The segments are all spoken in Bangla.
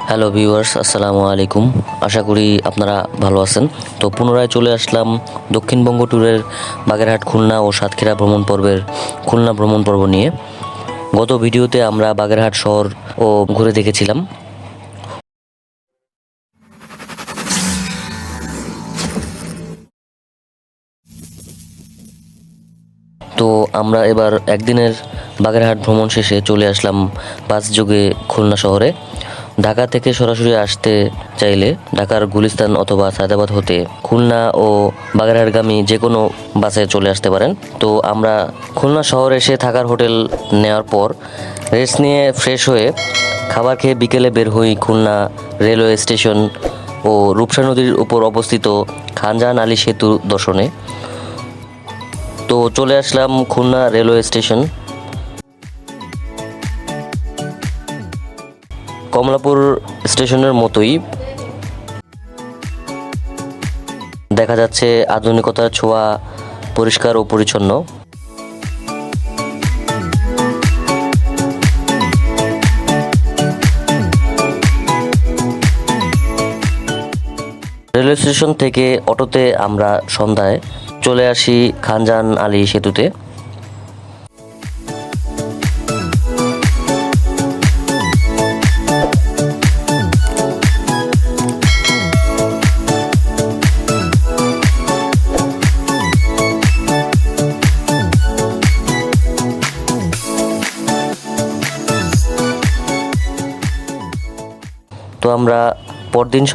হ্যালো ভিউয়ার্স, আসসালামু আলাইকুম। আশা করি আপনারা ভালো আছেন। তো পুনরায় চলে আসলাম দক্ষিণবঙ্গ ট্যুরের বাগেরহাট, খুলনা ও সাতক্ষীরা খুলনা ভ্রমণ পর্ব নিয়ে। গত ভিডিওতে আমরা বাগেরহাট শহর ও ঘুরে দেখেছিলাম। তো আমরা এবার একদিনের বাগেরহাট ভ্রমণ শেষে চলে আসলাম বাসযোগে খুলনা শহরে। ঢাকা থেকে সরাসরি আসতে চাইলে ঢাকার গুলিস্তান অথবা সায়দাবাদ হতে খুলনা ও বাগেরহাটগামী যে কোনো বাসে চলে আসতে পারেন। তো আমরা খুলনা শহরে এসে থাকার হোটেল নেওয়ার পর রেস্ট নিয়ে ফ্রেশ হয়ে খাবার খেয়ে বিকেলে বের হই খুলনা রেলওয়ে স্টেশন ও রূপসা নদীর উপর অবস্থিত খানজাহান আলী সেতু দর্শনে। তো চলে আসলাম খুলনা রেলওয়ে স্টেশন। কমলাপুর স্টেশনের মতোই দেখা যাচ্ছে আধুনিকতার ছোঁয়া, পরিষ্কার ও পরিচ্ছন্ন। রেলওয়ে স্টেশন থেকে অটোতে আমরা সন্ধ্যায় চলে আসি খানজাহান আলী সেতুতে। তো আমরা পরদিন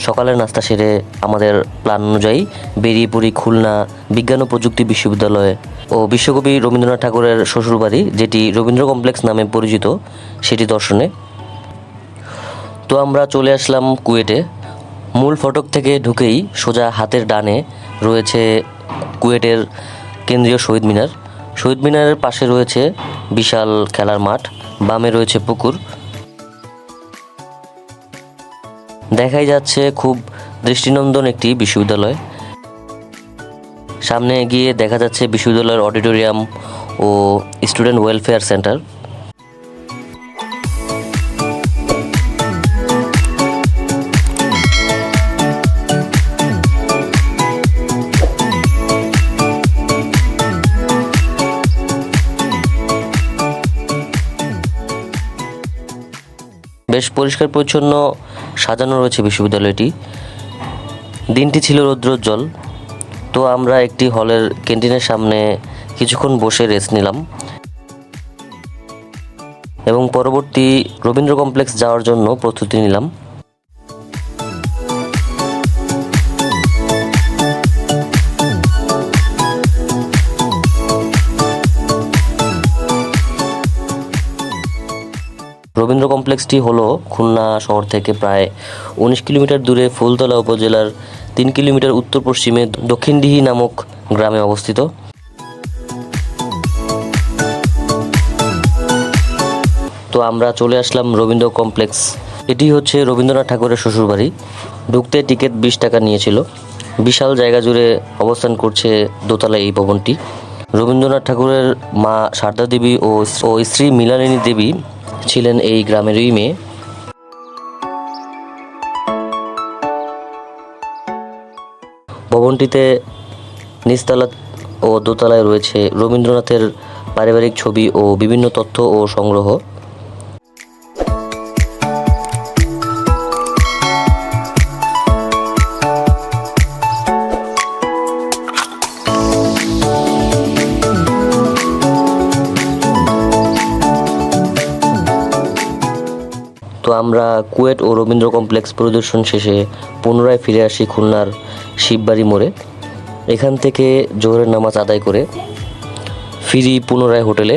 সকালের নাস্তা সেরে আমাদের প্ল্যান অনুযায়ী বেরিয়ে পড়ি খুলনা বিজ্ঞান ও প্রযুক্তি বিশ্ববিদ্যালয় ও বিশ্বকবি রবীন্দ্রনাথ ঠাকুরের শ্বশুরবাড়ি, যেটি রবীন্দ্র কমপ্লেক্স নামে পরিচিত, সেটি দর্শনে। তো আমরা চলে আসলাম কুয়েটে। মূল ফটক থেকে ঢুকেই সোজা হাতের ডানে রয়েছে কুয়েটের কেন্দ্রীয় শহীদ মিনার। শহীদ মিনারের পাশে রয়েছে বিশাল খেলার মাঠ, বামে রয়েছে পুকুর। দেখাই যাচ্ছে খুব দৃষ্টিনন্দন একটি বিশ্ববিদ্যালয়। সামনে গিয়ে দেখা যাচ্ছে বিশ্ববিদ্যালয়ের অডিটোরিয়াম ও স্টুডেন্ট ওয়েলফেয়ার সেন্টার। বেশ পরিষ্কার পরিচ্ছন্ন সাজানো রয়েছে বিশ্ববিদ্যালয়টি। দিনটি ছিল রৌদ্রোজ্জ্বল। তো আমরা একটি হলের ক্যান্টিনের সামনে কিছুক্ষণ বসে রেস্ট নিলাম এবং পরবর্তী রবীন্দ্র কমপ্লেক্স যাওয়ার জন্য প্রস্তুতি নিলাম। রবীন্দ্র কমপ্লেক্সটি হলো খুলনা শহর থেকে প্রায় 19 কিলোমিটার দূরে ফুলতলা উপজেলার 3 কিলোমিটার উত্তর পশ্চিমে দক্ষিণডিহি নামক গ্রামে অবস্থিত। তো আমরা চলে আসলাম রবীন্দ্র কমপ্লেক্স। এটি হচ্ছে রবীন্দ্রনাথ ঠাকুরের শ্বশুরবাড়ি। ঢুকতে টিকিট 20 টাকা নিয়েছিল। বিশাল জায়গা জুড়ে অবস্থান করছে দোতলা এই ভবনটি। রবীন্দ্রনাথ ঠাকুরের মা সারদা দেবী ও স্ত্রী মৃণালিনী দেবী ছিলেন এই গ্রামেরই মেয়ে। ভবনটিতে নিচতলা ও দোতলায় রয়েছে রবীন্দ্রনাথের পারিবারিক ছবি ও বিভিন্ন তথ্য ও সংগ্রহ। তো আমরা কুয়েট ও রবীন্দ্র কমপ্লেক্স পরিদর্শন শেষে পুনরায় ফিরে আসি খুলনার শিববাড়ি মোড়ে। এখান থেকে জোহরের নামাজ আদায় করে ফিরি পুনরায় হোটেলে।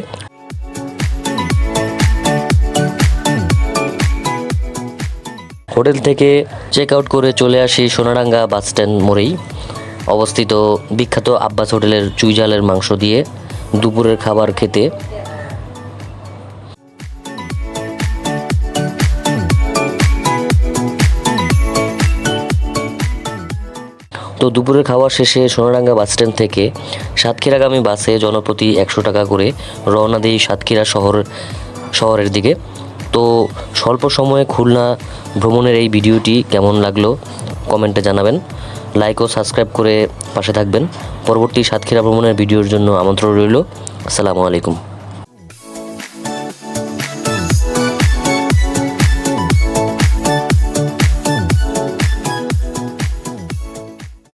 হোটেল থেকে চেক আউট করে চলে আসি সোনাডাঙ্গা বাসস্ট্যান্ড মোড়েই অবস্থিত বিখ্যাত আব্বাস হোটেলের চুইঝালের মাংস দিয়ে দুপুরের খাবার খেতে। তো দুপুরের খাওয়া শেষে সোনাডাঙ্গা বাসস্ট্যান্ড থেকে সাতক্ষীরাগামী বাসে জনপ্রতি 100 টাকা করে রওনা দিই সাতক্ষীরা শহরের দিকে। তো স্বল্প সময়ে খুলনা ভ্রমণের এই ভিডিওটি কেমন লাগলো কমেন্টে জানাবেন। লাইক ও সাবস্ক্রাইব করে পাশে থাকবেন। পরবর্তী সাতক্ষীরা ভ্রমণের ভিডিওর জন্য আমন্ত্রণ রইল। আসসালামু আলাইকুম।